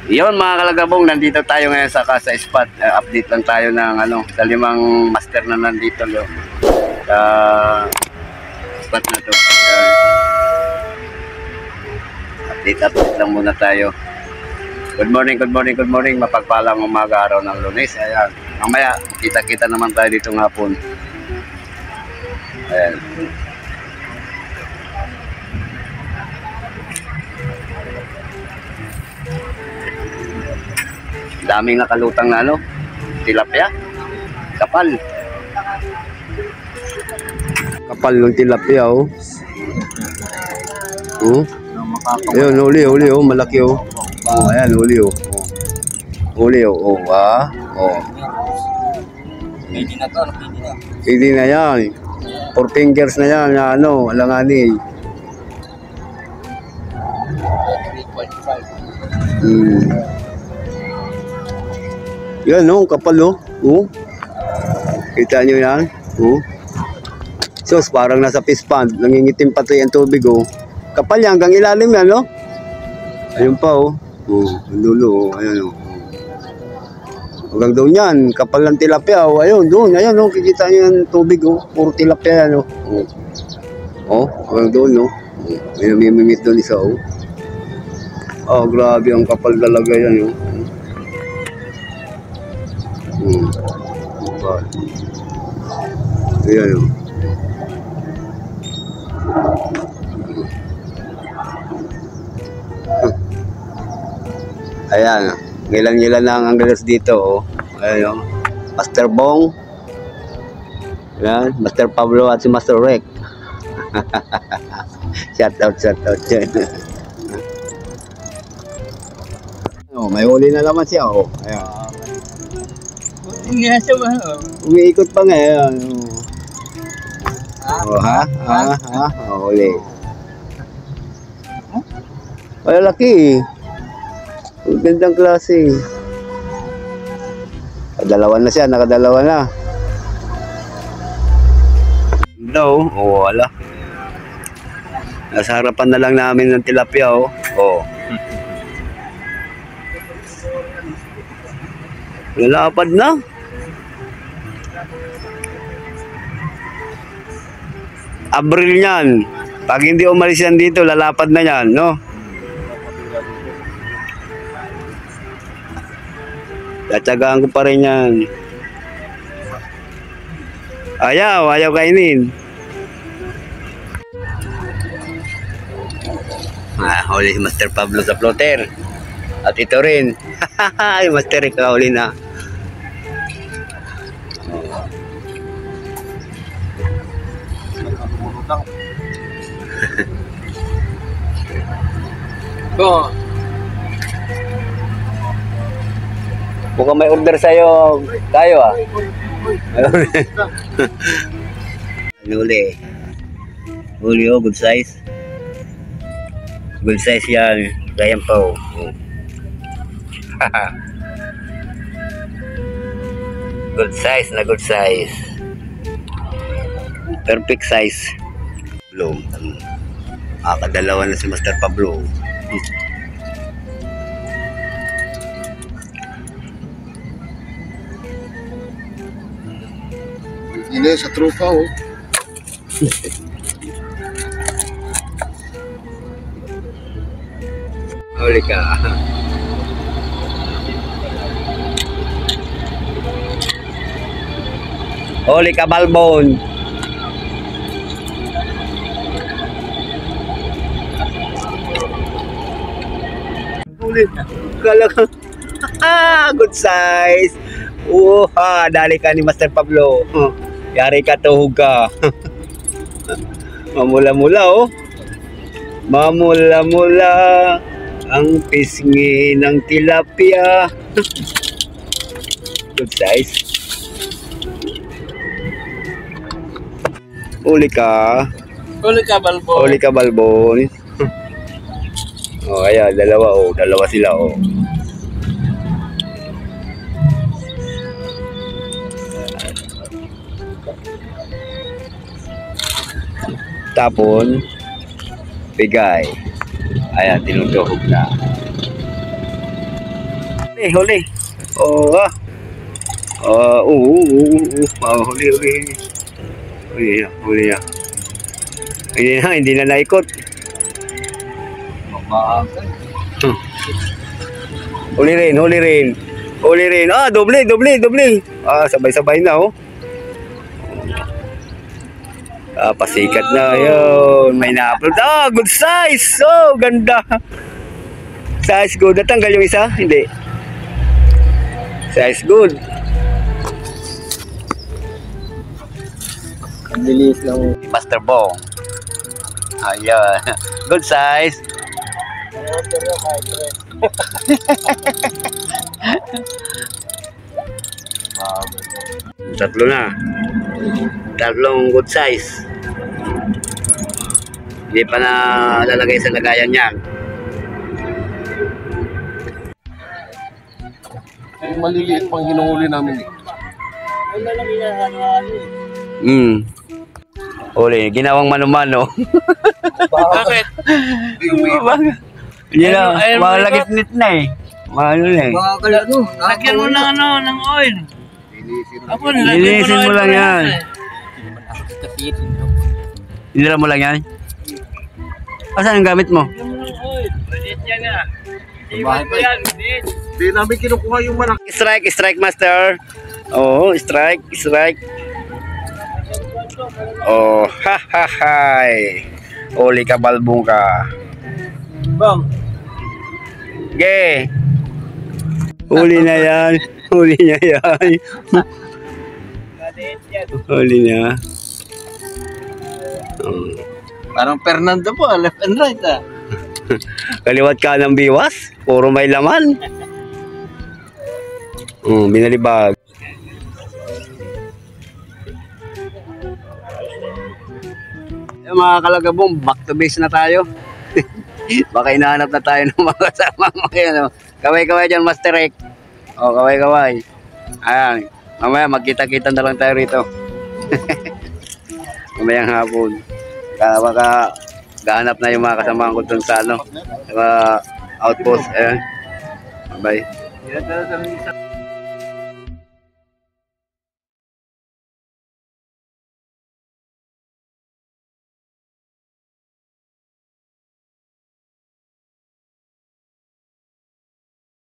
Yun mga kalagabong, nandito tayo ngayon sa Casa Spot. Update lang tayo ng sa 5 master na nandito sa spot na to. Update lang muna tayo. Good morning. Mapagpalang umaga, araw ng Lunes. Ayan. Mamaya, kita-kita naman tayo dito ng hapon. Ayan. Daming nakalutang na tilapia. Kapal ng tilapia, oh. Ayun, huli, oh, malaki, oh. Ayan, huli, oh. Huli, oh, ah. Oh. Pwede na to, Pwede na yan. 4 fingers na yan, alangani. 3.5. Yan, kapal, oh. Kita nyo yan, oh. Sus, parang nasa fish pond. Nangingitim pa yung tubig, oh. Kapal yan, hanggang ilalim yan, no? Ayun pa, oh. Ang dulo, oh. Ayan, oh. Hanggang doon yan, kapal ng tilapia, oh. Ayun, doon, ayan, oh. Kikita nyo yung tubig, oh. Puro tilapia yan, oh. Hanggang doon, oh. May namimimit doon isa, oh. Oh, grabe, ang kapal talaga yan, oh. Ayan, oh. Ayan, ngilan-ngilan na ang angleros dito, oh. Ayan, oh. Master Bong. Ayan, Master Pablo at si Master Rek. Shout out. Oh, may huli na naman siya, oh. Ayan. Umiikot pa ngayon. Oh, huli. Malalaki. Ang gandang klase. Nakadalawa na siya, No, wala. Nasa harapan na lang namin ng tilapia, oh. Lalapad na. Abril yan. Pag hindi umalis yan dito, lalapad na yan, no? Tatsagaan ko pa rin yan. Ayaw kainin. Huli si Master Pablo sa floater. At ito rin. Ay, Master, ikahuli na. Mukhang may order sa'yo tayo, ah. Huli, oh, good size. Good size yan. Ganyan pa, oh. Good size. Perfect size. Pablo. Kadalawa na si Master Pablo. Hindi sa trupa, oh. Huli ka. Huli ka, Balbon. Kala ka. Good size. Dali ka ni Master Pablo. Yari ka, tuhog ka. Mamula-mula, oh. Mamula-mula ang pisngi ng tilapia. Good size. Huli ka, Balbon. Ayan, dalawa sila, oh. Tapon, bigay. Ayan, tinutuhog na. Huli. Oh, ah. Huli. Huli na. Hindi na naikot. Huli rin. Ah, doble. Ah, sabay-sabay na, oh. Ah, pasikat na yun. May na-upload. Ah, good size. Oh, ganda. Size good. Natanggal yung isa? Hindi. Size good. Bilis lang. Master Bong. Ayan. Good size. Tatlo na. Tatlong good size. Hindi pa na lalagay sa lagayan yan. Yung maliliit pang hinuhuli namin. Uli, ginawang mano-mano. Bakit? Hindi na, mga lagit-nit na eh. Ano na eh. Lagyan mo ng ng oil. Linisin mo lang yan. Hinila mo lang yan? Saan ang gamit mo? Lagyan mo ng oil. Palit yan ah. Bahay pa yan. Hindi namin kinukuha yung malaki. Strike master. Oh, strike. Oh, Uli ka balbong ka. Bang. Ge. Huli na yan. Huli niya yan. Huli niya. Oh. Parang Fernando po, left and right ah. Kaliwat ka ng biwas. Puro may laman. Binalibag. Yung mga kalagabong, back to base na tayo. Baka hinahanap na tayo ng mga kasama mo. Kaway-kaway dyan, Master Rick. O, kaway-kaway. Ayan. Mamaya, magkita-kita na lang tayo rito. Mamayang hapon. Baka gahanap na yung mga kasama ko dun sa ano. Sa outpost. Ayan. Bye.